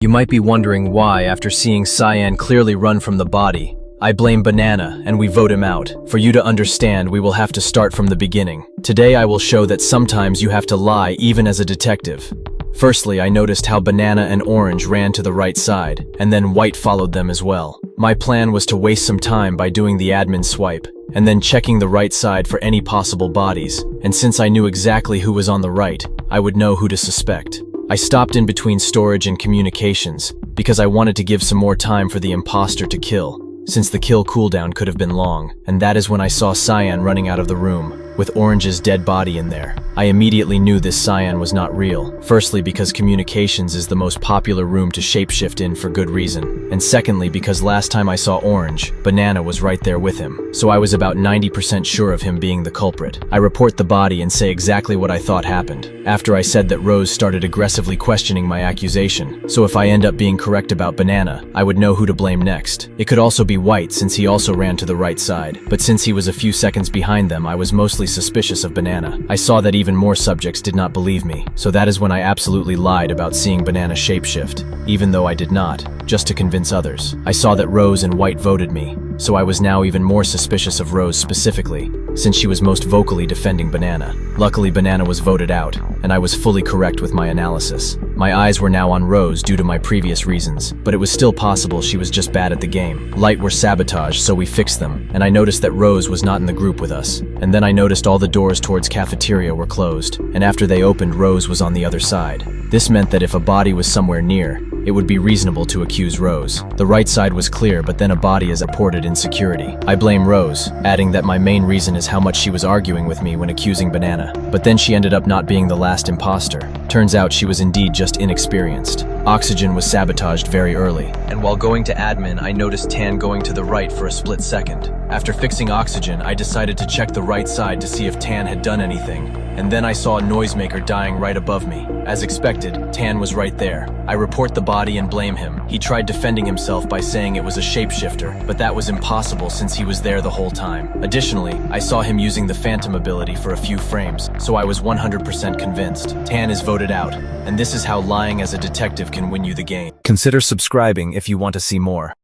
You might be wondering why, after seeing Cyan clearly run from the body, I blame Banana and we vote him out. For you to understand, we will have to start from the beginning. Today I will show that sometimes you have to lie even as a detective. Firstly, I noticed how Banana and Orange ran to the right side, and then White followed them as well. My plan was to waste some time by doing the admin swipe, and then checking the right side for any possible bodies, and since I knew exactly who was on the right, I would know who to suspect. I stopped in between storage and communications, because I wanted to give some more time for the imposter to kill, since the kill cooldown could have been long, and that is when I saw Cyan running out of the room, with Orange's dead body in there. I immediately knew this Cyan was not real, firstly because communications is the most popular room to shapeshift in for good reason, and secondly because last time I saw Orange, Banana was right there with him, so I was about 90% sure of him being the culprit. I report the body and say exactly what I thought happened, after I said that Rose started aggressively questioning my accusation, so if I end up being correct about Banana, I would know who to blame next. It could also be White since he also ran to the right side, but since he was a few seconds behind them, I was mostly suspicious of Banana. I saw that even more subjects did not believe me, so that is when I absolutely lied about seeing Banana shapeshift, even though I did not, just to convince others. I saw that Rose and White voted me, so I was now even more suspicious of Rose specifically, since she was most vocally defending Banana. Luckily, Banana was voted out, and I was fully correct with my analysis. My eyes were now on Rose due to my previous reasons, but it was still possible she was just bad at the game. Light were sabotaged, so we fixed them, and I noticed that Rose was not in the group with us. And then I noticed all the doors towards cafeteria were closed, and after they opened, Rose was on the other side. This meant that if a body was somewhere near, it would be reasonable to accuse Rose. The right side was clear, but then a body is reported in security. I blame Rose, adding that my main reason is how much she was arguing with me when accusing Banana. But then she ended up not being the last imposter. Turns out she was indeed just inexperienced. Oxygen was sabotaged very early, and while going to admin, I noticed Tan going to the right for a split second. After fixing Oxygen, I decided to check the right side to see if Tan had done anything, and then I saw a noisemaker dying right above me. As expected, Tan was right there. I report the body and blame him. He tried defending himself by saying it was a shapeshifter, but that was impossible since he was there the whole time. Additionally, I saw him using the Phantom ability for a few frames, so I was 100% convinced. Tan is voted out, and this is how lying as a detective can win you the game. Consider subscribing if you want to see more.